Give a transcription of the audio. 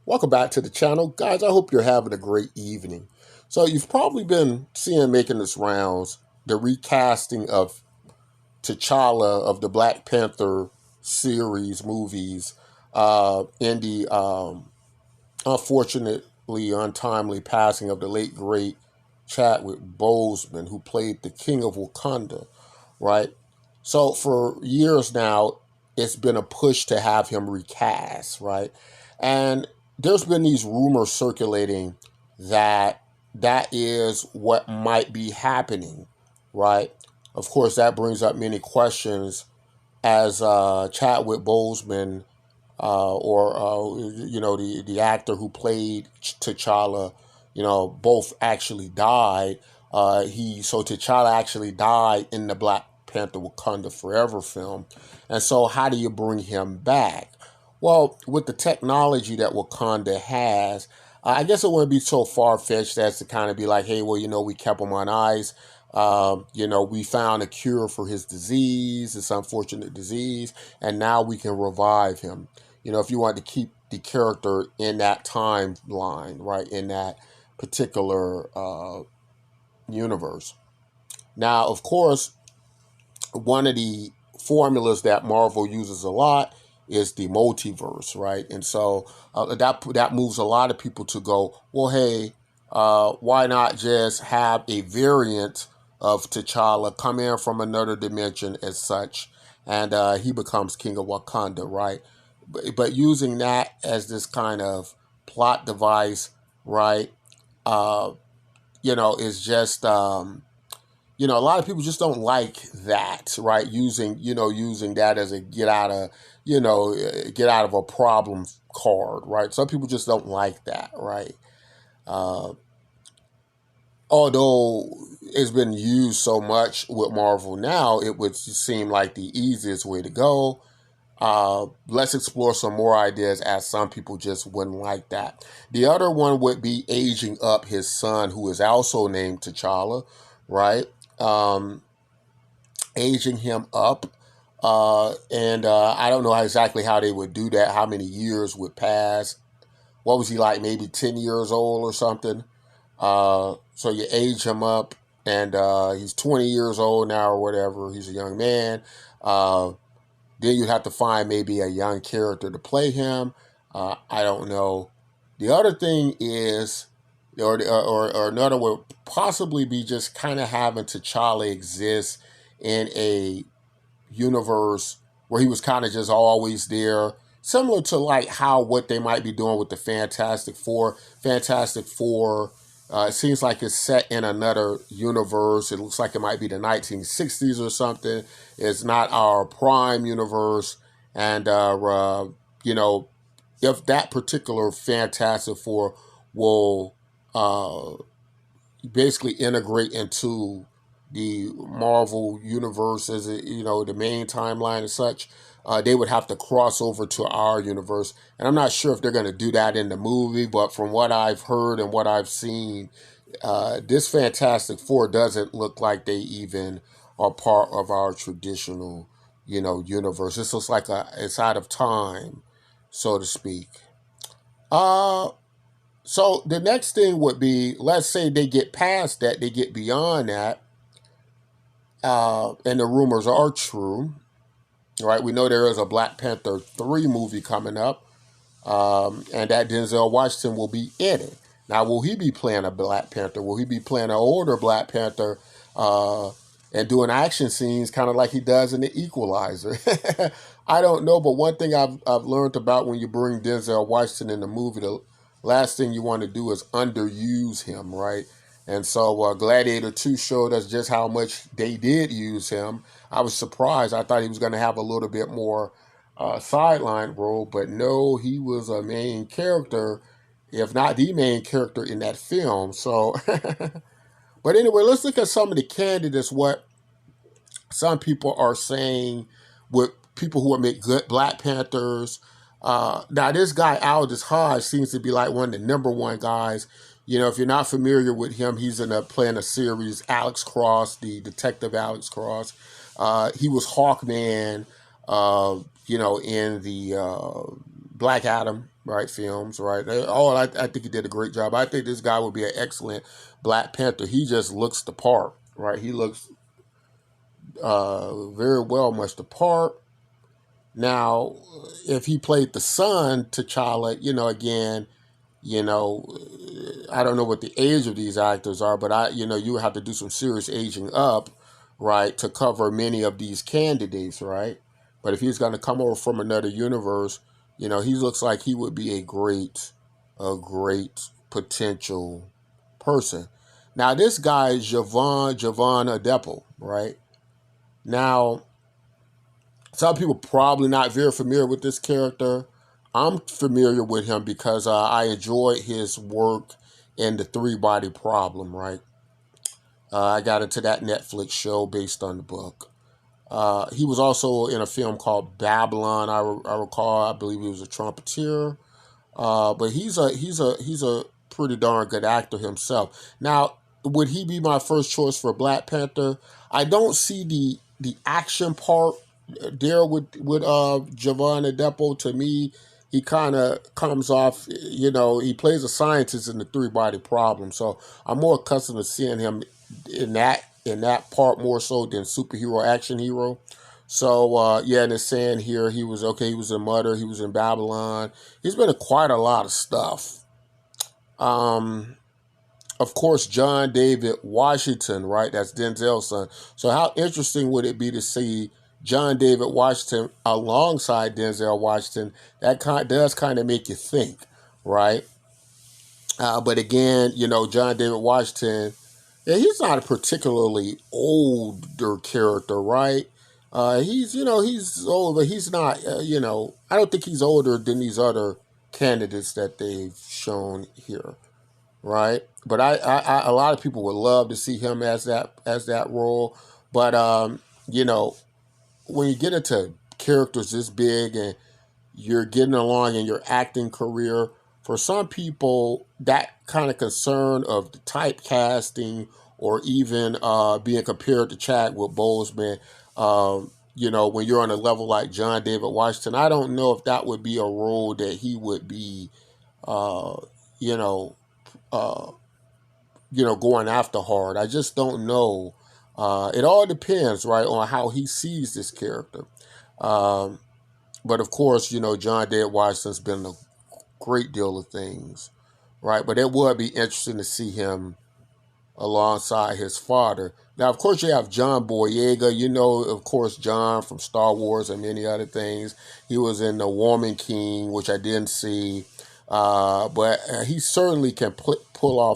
Welcome back to the channel. Guys, I hope you're having a great evening. So you've probably been seeing making this rounds, the recasting of T'Challa of the Black Panther series movies in the unfortunately untimely passing of the late great Chadwick Boseman, who played the King of Wakanda, right? So for years now, it's been a push to have him recast, right? And there's been these rumors circulating that that is what might be happening, right? Of course, that brings up many questions as Chadwick Boseman or the actor who played T'Challa, both actually died. So T'Challa actually died in the Black Panther Wakanda Forever film, and so how do you bring him back? Well, with the technology that Wakanda has, I guess it wouldn't be so far fetched as to kind of be like, hey, well, we kept him on ice. We found a cure for his disease, this unfortunate disease, and now we can revive him. If you want to keep the character in that timeline, right, in that particular universe. Now, of course, one of the formulas that Marvel uses a lot is the multiverse, right? And so that moves a lot of people to go, well, hey, why not just have a variant of T'Challa come in from another dimension as such, and he becomes King of Wakanda, right? But using that as this kind of plot device, right? Uh, is just a lot of people just don't like that, right? Using that as a get out of a problem card, right? Some people just don't like that, right? Uh, Although it's been used so much with Marvel now, it would seem like the easiest way to go. Let's explore some more ideas, as some people just wouldn't like that. The other one would be aging up his son, who is also named T'Challa, right? Um, Aging him up. And I don't know exactly how they would do that, how many years would pass. What was he like, maybe 10 years old or something? So you age him up, and he's 20 years old now or whatever. He's a young man. Then you'd have to find maybe a young character to play him. I don't know. The other thing is, or another would possibly be just kind of having T'Challa exist in a universe where he was kind of just always there, similar to like how what they might be doing with the Fantastic Four. Fantastic Four. It seems like it's set in another universe. It looks like it might be the 1960s or something. It's not our prime universe, and you know, if that particular Fantastic Four will basically integrate into the Marvel universe as the main timeline and such, they would have to cross over to our universe. And I'm not sure if they're going to do that in the movie, but from what I've heard and what I've seen, this Fantastic Four doesn't look like they even are part of our traditional, universe. This looks like it's out of time, so to speak. Uh, so the next thing would be, let's say they get past that, they get beyond that, and the rumors are true, right? We know there is a Black Panther 3 movie coming up, and that Denzel Washington will be in it. Now, will he be playing a Black Panther? Will he be playing an older Black Panther and doing action scenes kind of like he does in The Equalizer? I don't know, but one thing I've learned about when you bring Denzel Washington in the movie, the last thing you want to do is underuse him, right? And so Gladiator 2 showed us just how much they did use him. I was surprised. I thought he was going to have a little bit more sideline role, but no, he was a main character, if not the main character in that film. So, but anyway, let's look at some of the candidates, what some people are saying with people who would make good Black Panthers. Now, this guy, Aldous Hodge, seems to be like one of the number one guys. If you're not familiar with him, he's playing a series, Alex Cross, the detective Alex Cross. He was Hawkman, in the Black Adam right? Films, right? Oh, I think he did a great job. I think this guy would be an excellent Black Panther. He just looks the part, right? He looks very well, much the part. Now, if he played the son, T'Challa, again, you know, I don't know what the age of these actors are, but you would have to do some serious aging up, right, to cover many of these candidates, right? But if he's going to come over from another universe, he looks like he would be a great potential person. Now, this guy is Javon Adepo, right? Now, some people probably not very familiar with this character. I'm familiar with him because I enjoyed his work in the Three Body Problem. Right, I got into that Netflix show based on the book. He was also in a film called Babylon. I recall. I believe he was a trumpeter. But he's a pretty darn good actor himself. Now, would he be my first choice for Black Panther? I don't see the action part there with Giovanni Depo. To me, he kind of comes off. He plays a scientist in the Three Body Problem, so I'm more accustomed to seeing him in that part more so than superhero action hero. So yeah, and it's saying here he was okay. He was in Mother. He was in Babylon. He's been in quite a lot of stuff. Um, of course, John David Washington, right? That's Denzel's son. So how interesting would it be to see John David Washington alongside Denzel Washington? That does kind of make you think, right? But again, John David Washington, yeah, he's not a particularly older character, right? He's old, but he's not, I don't think he's older than these other candidates that they've shown here, right? But a lot of people would love to see him as that role. But when you get into characters this big and you're getting along in your acting career, for some people, that kind of concern of the typecasting or even being compared to Chadwick Boseman, when you're on a level like John David Washington, I don't know if that would be a role that he would be, uh, you know, uh, going after hard. I just don't know. It all depends, right, on how he sees this character. Um, but of course, John David Washington's been in a great deal of things, right? But it would be interesting to see him alongside his father. Now, of course, you have John Boyega. Of course, John from Star Wars and many other things. He was in The Woman King, which I didn't see. But he certainly can pull off